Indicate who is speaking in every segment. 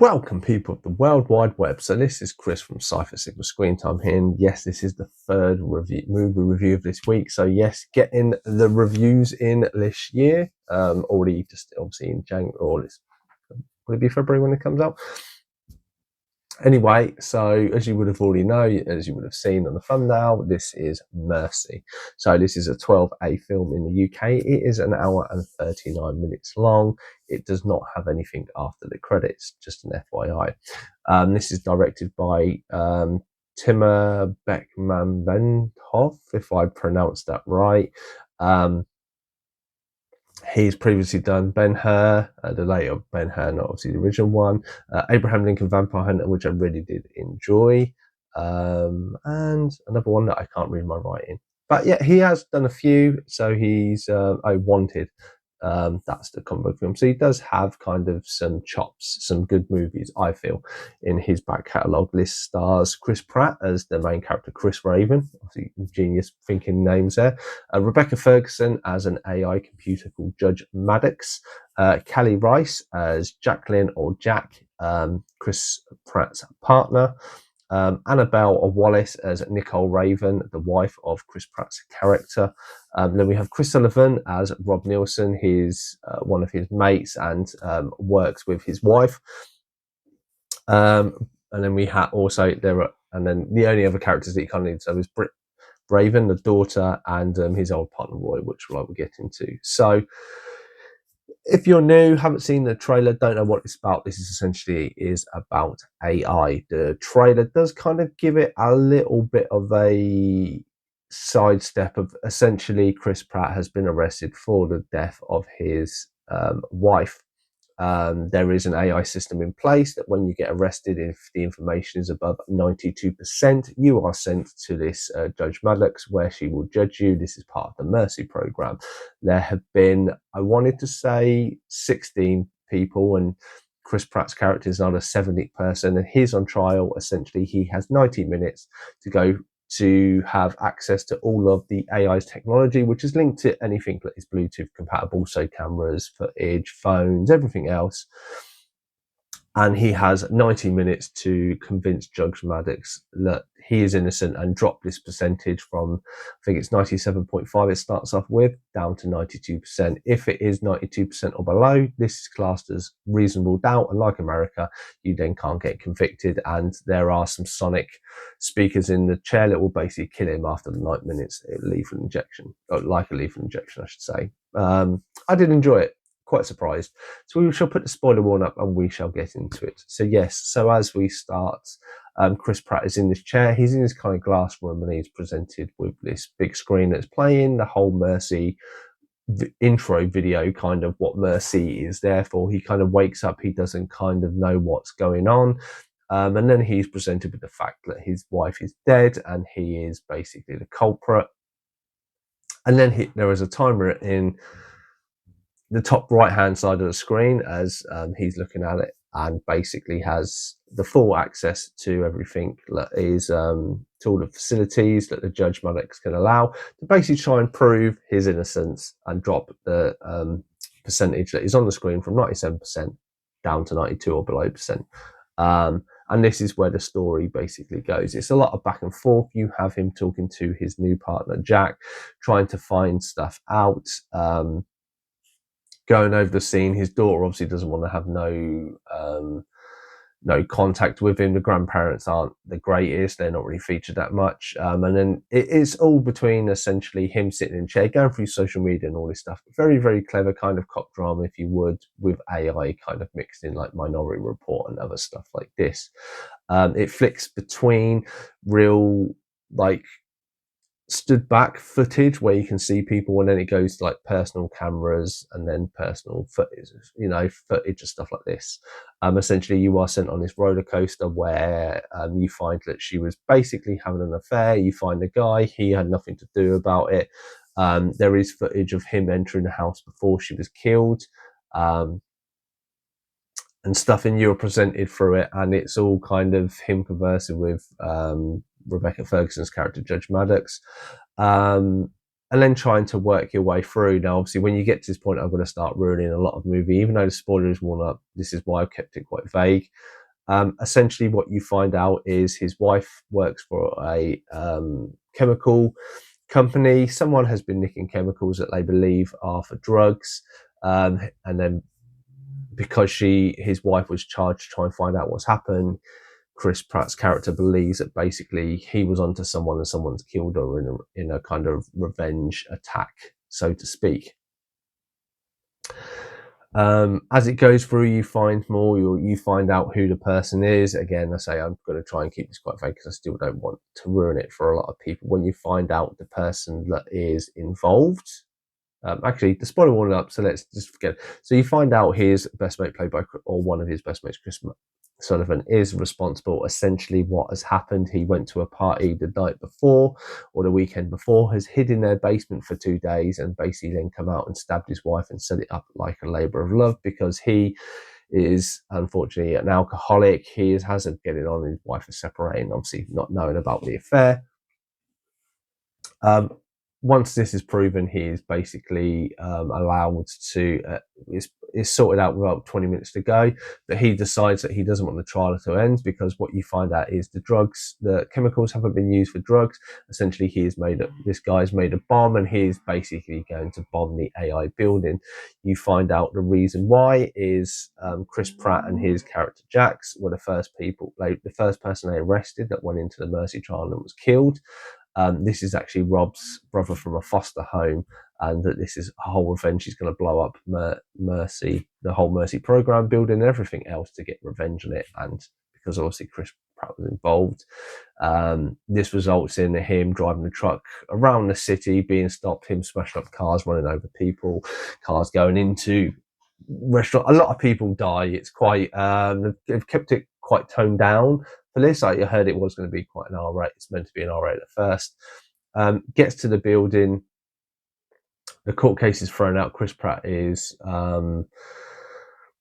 Speaker 1: Welcome, people of the World Wide Web. So this is Chris from Cypher Sigma Screen Time here, and yes, this is the third movie review of this week. So yes, getting the reviews in this year. Already just obviously in January, or will it be February when it comes out? Anyway, so as you would have already know, as you would have seen on the thumbnail, this is Mercy. So this is a 12A film in the UK. It is an hour and 39 minutes long. It does not have anything after the credits, just an FYI. This is directed by Timur Bekmambetov, if I pronounced that right. He's previously done Ben-Hur, the later Ben-Hur, not obviously the original one, Abraham Lincoln Vampire Hunter, which I really did enjoy, and another one that I can't read my writing. But yeah, he has done a few, so he's Wanted. That's the comic book film. So he does have kind of some chops, some good movies, I feel, in his back catalogue. This stars Chris Pratt as the main character, Chris Raven. Obviously, genius thinking names there. Rebecca Ferguson as an AI computer called Judge Maddox. Kelly Rice as Jacqueline or Jack, Chris Pratt's partner. Annabelle Wallace as Nicole Raven, the wife of Chris Pratt's character. Then we have Chris Sullivan as Rob Nielsen, his one of his mates, and works with his wife. And then we have also and then the only other characters that you kind of need to know is Britt Raven, the daughter, and his old partner Roy, which I will get into. So if you're new, haven't seen the trailer, don't know what it's about, this is essentially about AI. The trailer does kind of give it a little bit of a sidestep of essentially Chris Pratt has been arrested for the death of his wife. There is an AI system in place that when you get arrested, if the information is above 92%, you are sent to this Judge Maddox, where she will judge you. This is part of the Mercy program. There have been, I wanted to say 16 people, and Chris Pratt's character is not a 70th person, and he's on trial. Essentially, he has 90 minutes to go to have access to all of the AI's technology, which is linked to anything that is Bluetooth compatible, so cameras, footage, phones, everything else. And he has 90 minutes to convince Judge Maddox that he is innocent and drop this percentage from, I think it's 97.5 it starts off with, down to 92%. If it is 92% or below, this is classed as reasonable doubt. And like America, you then can't get convicted. And there are some sonic speakers in the chair that will basically kill him after the 9 minutes. Lethal injection, or like a lethal injection, I should say. I did enjoy it. Quite surprised. So we shall put the spoiler warning up and we shall get into it. So yes, so as we start, Chris Pratt is in this chair. He's in this kind of glass room and he's presented with this big screen that's playing the whole Mercy intro video, kind of what Mercy is there for. He kind of wakes up, he doesn't kind of know what's going on. And then he's presented with the fact that his wife is dead and he is basically the culprit. And then there is a timer in the top right hand side of the screen as he's looking at it, and basically has the full access to everything that is to all the facilities that the Judge Maddox can allow to basically try and prove his innocence and drop the percentage that is on the screen from 97% down to 92 or below percent. And this is where the story basically goes. It's a lot of back and forth. You have him talking to his new partner Jack, trying to find stuff out, going over the scene. His daughter obviously doesn't want to have no contact with him. The grandparents aren't the greatest. They're not really featured that much. And then it is all between essentially him sitting in a chair, going through social media and all this stuff. Very, very clever kind of cop drama, if you would, with AI kind of mixed in, like Minority Report and other stuff like this. It flicks between real, like, stood back footage where you can see people, and then it goes to like personal cameras and then personal footage, footage and stuff like this. Essentially, you are sent on this roller coaster where you find that she was basically having an affair. You find the guy, he had nothing to do about it. There is footage of him entering the house before she was killed, and stuff, and you're presented through it, and it's all kind of him conversing with Rebecca Ferguson's character, Judge Maddox. and then trying to work your way through. Now, obviously, when you get to this point, I'm going to start ruining a lot of the movie, even though the spoiler is worn up. This is why I've kept it quite vague. Essentially, what you find out is his wife works for a chemical company. Someone has been nicking chemicals that they believe are for drugs, and then because his wife was charged to try and find out what's happened, Chris Pratt's character believes that basically he was onto someone and someone's killed her in a kind of revenge attack, so to speak. As it goes through, you find more. You find out who the person is. Again, I say I'm going to try and keep this quite vague because I still don't want to ruin it for a lot of people. When you find out the person that is involved, actually, the spoiler warning up, so let's just forget. So you find out his best mate, played by, or one of his best mates, Chris Sullivan, is responsible. Essentially, what has happened, he went to a party the night before or the weekend before, has hid in their basement for 2 days, and basically then come out and stabbed his wife and set it up like a labour of love, because he is unfortunately an alcoholic. He hasn't getting on, his wife is separating, obviously not knowing about the affair. Once this is proven, he is basically allowed to, is sorted out with about 20 minutes to go, but he decides that he doesn't want the trial to end, because what you find out is the chemicals haven't been used for drugs. Essentially, this guy's made a bomb, and he's basically going to bomb the AI building. You find out the reason why is Chris Pratt and his character Jax were the first person they arrested that went into the Mercy trial and was killed. This is actually Rob's brother from a foster home, and that this is a whole revenge. He's going to blow up Mercy, the whole Mercy program building, and everything else to get revenge on it. And because obviously Chris Pratt was involved, this results in him driving the truck around the city, being stopped, him smashing up cars, running over people, cars going into restaurant. A lot of people die. It's quite, they've kept it quite toned down. For this, I heard it was going to be quite an R-rated. It's meant to be an R-rated at first. Gets to the building. The court case is thrown out. Chris Pratt is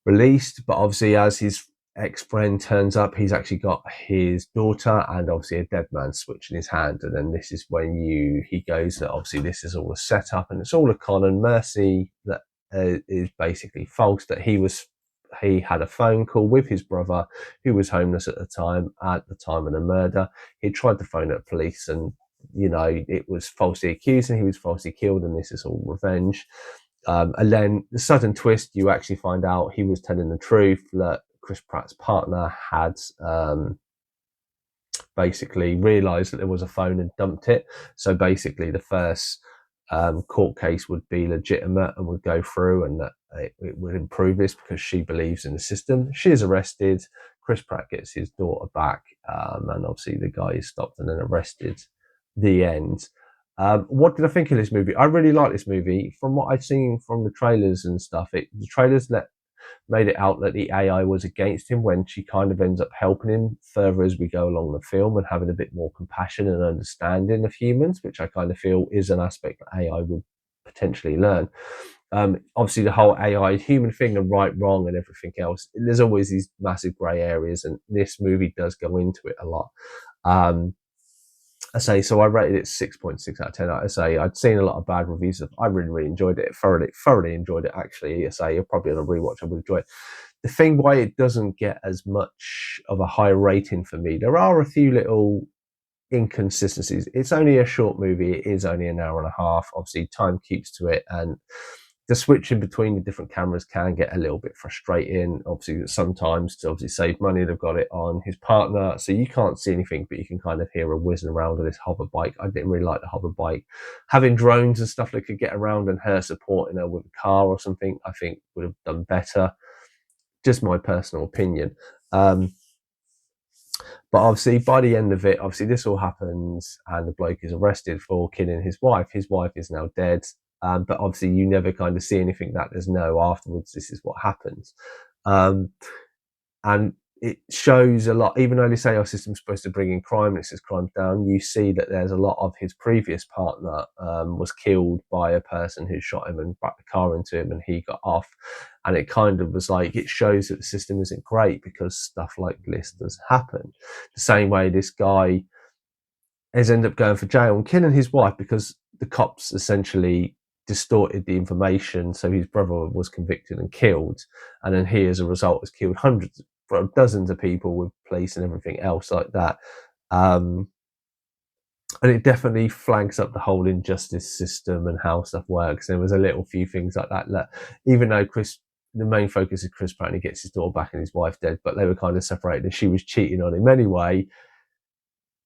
Speaker 1: released, but obviously as his ex-friend turns up, he's actually got his daughter and obviously a dead man switch in his hand. And then this is when he goes that obviously this is all a setup and it's all a con, and Mercy that is basically false, that he had a phone call with his brother, who was homeless at the time of the murder. He tried to phone at police, and it was falsely accused, and he was falsely killed, and this is all revenge. And then the sudden twist, you actually find out he was telling the truth, that Chris Pratt's partner had basically realised that there was a phone and dumped it. So basically the first court case would be legitimate and would go through, and that it would improve this because she believes in the system. She is arrested. Chris Pratt gets his daughter back, and obviously the guy is stopped and then arrested. The end. What did I think of this movie? I really like this movie. From what I've seen from the trailers and stuff, the trailers made it out that the AI was against him, when she kind of ends up helping him further as we go along the film and having a bit more compassion and understanding of humans, which I kind of feel is an aspect that AI would potentially learn. Obviously, the whole AI human thing, the right, wrong, and everything else, there's always these massive grey areas, and this movie does go into it a lot. I say, so I rated it 6.6 out of 10. I say, I'd seen a lot of bad reviews of. I really, really enjoyed it. Thoroughly enjoyed it. Actually, I say, you're probably on a rewatch. I would enjoy it. The thing why it doesn't get as much of a high rating for me, there are a few little inconsistencies. It's only a short movie. It is only an hour and a half. Obviously, time keeps to it, and the switching between the different cameras can get a little bit frustrating. Obviously, sometimes to obviously save money, they've got it on his partner, so you can't see anything, but you can kind of hear her whizzing around with this hover bike. I didn't really like the hover bike. Having drones and stuff that could get around, and her supporting her with a car or something, I think would have done better. Just my personal opinion. But obviously, by the end of it, obviously this all happens, and the bloke is arrested for killing his wife. His wife is now dead. But obviously you never kind of see anything that there's no afterwards. This is what happens. And it shows a lot, even though they say our system's supposed to bring in crime, and it says crime's down, you see that there's a lot of his previous partner was killed by a person who shot him and backed the car into him, and he got off. And it kind of was like, it shows that the system isn't great because stuff like this does happen. The same way this guy has ended up going for jail and killing his wife because the cops essentially distorted the information. So his brother was convicted and killed, and then he, as a result, has killed hundreds, dozens of people with police and everything else like that. And it definitely flags up the whole injustice system and how stuff works. There was a little few things like that, even though the main focus is Chris Pratt, and he gets his daughter back and his wife dead, but they were kind of separated and she was cheating on him anyway.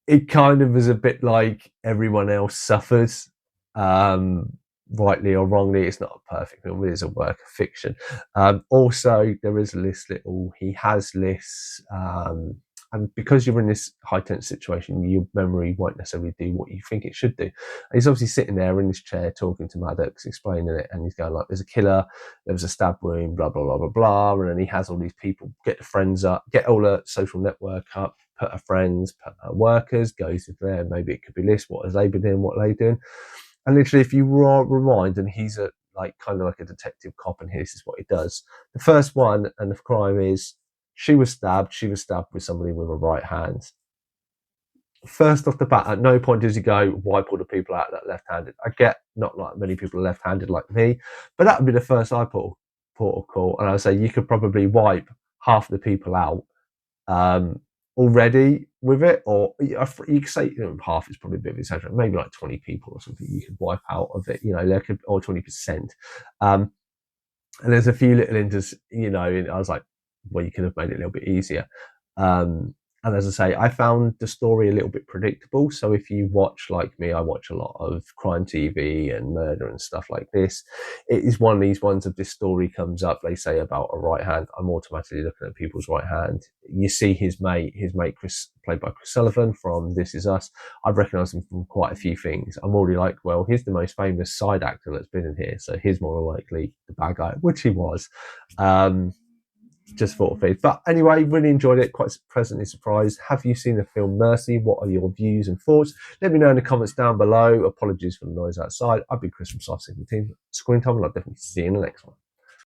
Speaker 1: It kind of is a bit like everyone else suffers, rightly or wrongly. It's not a perfect film, it is a work of fiction. Also, there is he has lists, and because you're in this high tense situation, your memory won't necessarily do what you think it should do. And he's obviously sitting there in his chair talking to Maddox, explaining it, and he's going like, "There's a killer, there was a stab wound, blah blah blah blah blah," and then he has all these people get the friends up, get all the social network up, put her friends, put her workers, goes to there. Maybe it could be this. What has they been doing? What are they doing? And literally, if you rewind, and he's kind of like a detective cop, and this is what he does. The first one, and the crime is she was stabbed. She was stabbed with somebody with a right hand. First off the bat, at no point does he go, wipe all the people out that left-handed. I get not like many people are left-handed like me, but that would be the first I put of call. And I would say you could probably wipe half the people out already with it, or you could say half is probably a bit of exaggeration, maybe like 20 people or something you could wipe out of it, or 20%. And there's a few little I was like, well, you could have made it a little bit easier. And as I say, I found the story a little bit predictable. So if you watch, like me, I watch a lot of crime TV and murder and stuff like this. It is one of these ones of this story comes up, they say about a right hand. I'm automatically looking at people's right hand. You see his mate Chris, played by Chris Sullivan from This Is Us. I've recognised him from quite a few things. I'm already like, well, he's the most famous side actor that's been in here. So he's more likely the bad guy, which he was. Just thought of it. But anyway, really enjoyed it, quite pleasantly surprised. Have you seen the film Mercy? What are your views and thoughts? Let me know in the comments down below. Apologies for the noise outside. I've been Chris from Soft Signal Team. Screen Time, and I'll definitely see you in the next one.